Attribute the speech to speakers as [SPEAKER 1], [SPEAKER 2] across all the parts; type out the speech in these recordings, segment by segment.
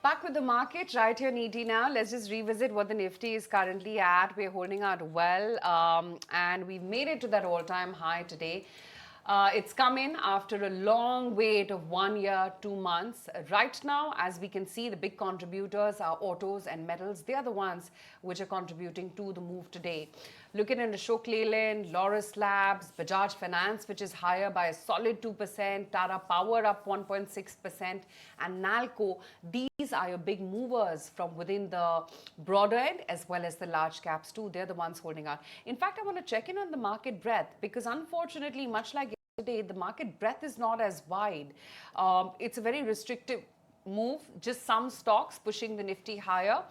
[SPEAKER 1] Back with the market right here, Nifty now. Let's just revisit what the Nifty is currently at. We're holding out well, and we've made it to that all-time high today. It's come in after a long wait of 1 year, 2 months. Right now, as we can see, the big contributors are autos and metals. They are the ones which are contributing to the move today. Looking at Ashok Leyland, Laurus Labs, Bajaj Finance, which is higher by a solid 2%, Tata Power up 1.6%, and Nalco. These are your big movers from within the broader end as well as the large caps too. They're the ones holding out. In fact, I want to check in on the market breadth because unfortunately, much like today, the market breadth is not as wide. It's a very restrictive move, just some stocks pushing the Nifty higher.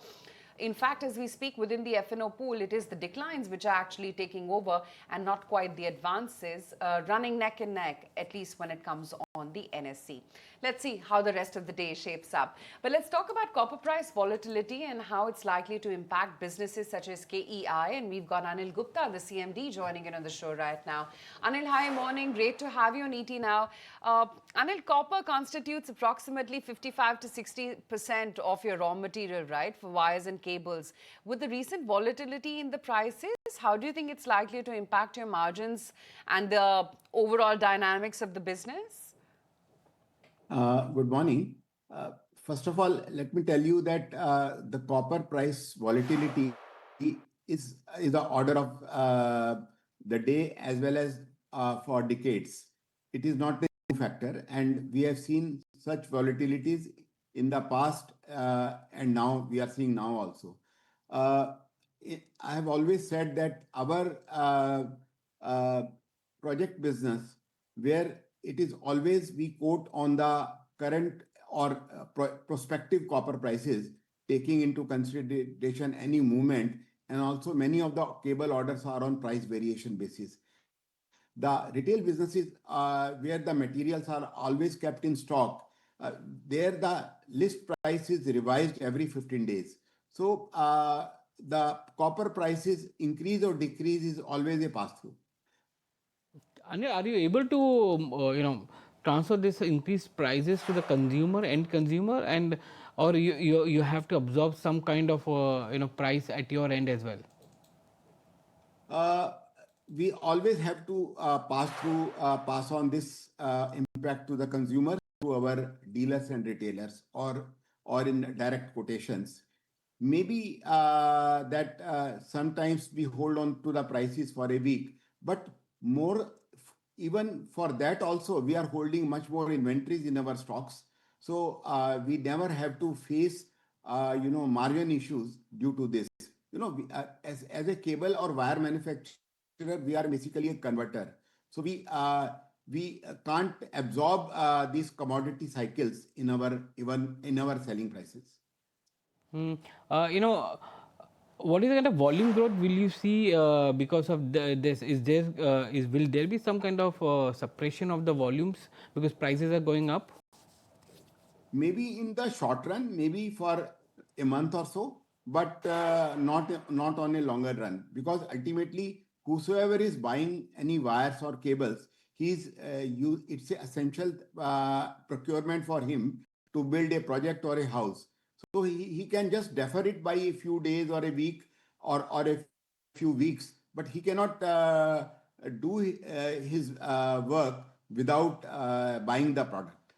[SPEAKER 1] In fact, as we speak within the F&O pool, it is the declines which are actually taking over and not quite the advances, running neck and neck, at least when it comes on the NSE. Let's see how the rest of the day shapes up. But let's talk about copper price volatility and how it's likely to impact businesses such as KEI. And we've got Anil Gupta, the CMD, joining in on the show right now. Anil, hi, morning. Great to have you on ET now. Anil, copper constitutes approximately 55 to 60% of your raw material, right, for wires and cables. With the recent volatility in the prices, how do you think it's likely to impact your margins and the overall dynamics of the business?
[SPEAKER 2] Good morning. First of all, let me tell you that the copper price volatility is the order of the day as well as for decades. It is not the new factor, and we have seen such volatilities in the past, and now we are seeing now also. I have always said that our project business, where it is always we quote on the current or prospective copper prices, taking into consideration any movement, and also many of the cable orders are on price variation basis. The retail businesses where the materials are always kept in stock, there the list price is revised every 15 days. So the copper prices increase or decrease is always a pass-through.
[SPEAKER 3] Anil, are you able to transfer this increased prices to the consumer, end consumer, and or you have to absorb some kind of price at your end as well?
[SPEAKER 2] We always have to pass on this impact to the consumer through our dealers and retailers or in direct quotations. Maybe that sometimes we hold on to the prices for a week, but more even for that also we are holding much more inventories in our stocks. So we never have to face margin issues due to this. As a cable or wire manufacturer, we are basically a converter. So we can't absorb these commodity cycles in our selling prices.
[SPEAKER 3] What is the kind of volume growth will you see because of this? Will there be some kind of suppression of the volumes because prices are going up?
[SPEAKER 2] Maybe in the short run, maybe for a month or so, but not on a longer run, because ultimately whosoever is buying any wires or cables, it's an essential procurement for him to build a project or a house. So he can just defer it by a few days or a week or a few weeks, but he cannot do his work without buying the product.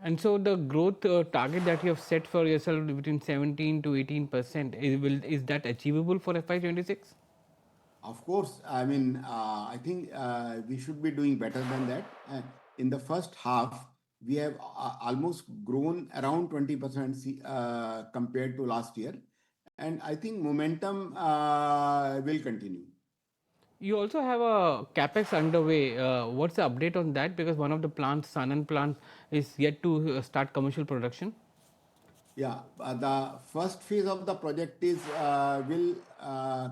[SPEAKER 3] And so the growth target that you have set for yourself between 17 to 18%, is that achievable for FY26?
[SPEAKER 2] Of course. I mean, I think we should be doing better than that. In the first half, we have almost grown around 20% compared to last year. And I think momentum will continue.
[SPEAKER 3] You also have a CapEx underway. What's the update on that? Because one of the plants, Sanand plant, is yet to start commercial production.
[SPEAKER 2] Yeah, the first phase of the project will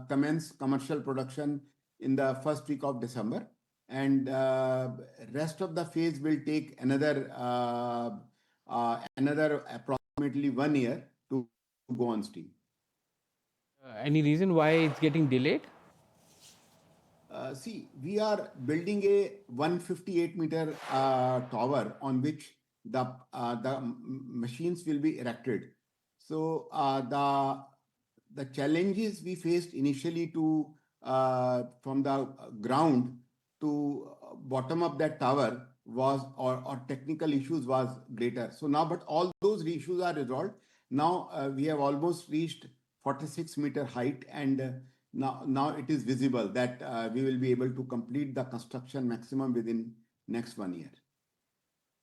[SPEAKER 2] commence commercial production in the first week of December. And rest of the phase will take another approximately 1 year to go on stream.
[SPEAKER 3] Any reason why it's getting delayed?
[SPEAKER 2] See, we are building a 158-meter tower on which machines will be erected. So the challenges we faced initially to from the ground to bottom up that tower was or technical issues was greater. So now, but all those issues are resolved. Now we have almost reached 46-meter height, and now it is visible that we will be able to complete the construction maximum within next 1 year.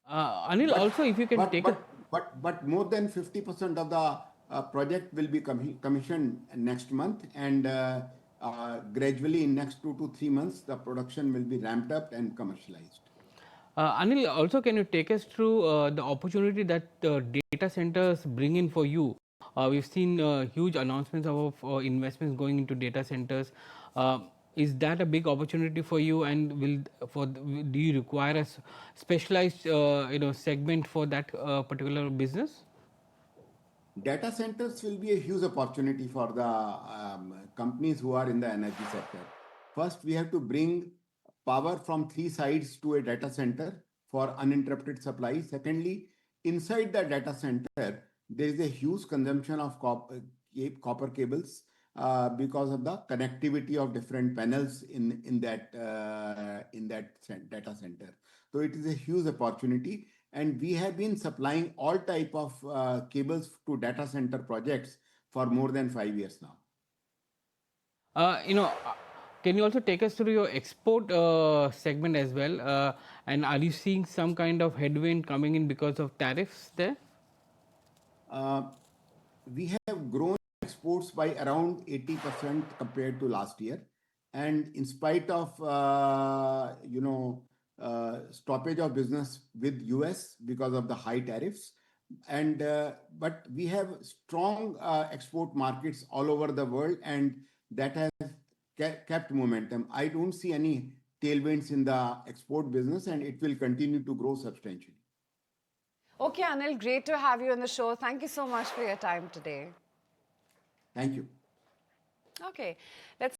[SPEAKER 3] Anil,
[SPEAKER 2] But
[SPEAKER 3] also if you can
[SPEAKER 2] but
[SPEAKER 3] take a
[SPEAKER 2] but but more than 50% of the project will be commissioned next month, and gradually in next 2 to 3 months the production will be ramped up and commercialized.
[SPEAKER 3] Anil, also can you take us through the opportunity that data centers bring in for you? We've seen huge announcements of investments going into data centers. Uh, is that a big opportunity for you? And do you require a specialized segment for that particular business?
[SPEAKER 2] Data centers will be a huge opportunity for the companies who are in the energy sector. First, we have to bring power from three sides to a data center for uninterrupted supply. Secondly, inside the data center, there is a huge consumption of copper cables because of the connectivity of different panels in that data center. So it is a huge opportunity, and we have been supplying all type of cables to data center projects for more than 5 years now.
[SPEAKER 3] Uh, you know, uh, can you also take us through your export segment as well? And are you seeing some kind of headwind coming in because of tariffs there?
[SPEAKER 2] Uh, we have grown exports by around 80% compared to last year, and in spite of stoppage of business with US because of the high tariffs, and but we have strong export markets all over the world, and that has kept momentum. I don't see any tailwinds in the export business, and it will continue to grow substantially.
[SPEAKER 1] Okay, Anil, great to have you on the show. Thank you so much for your time today.
[SPEAKER 2] Thank you.
[SPEAKER 1] Okay, let's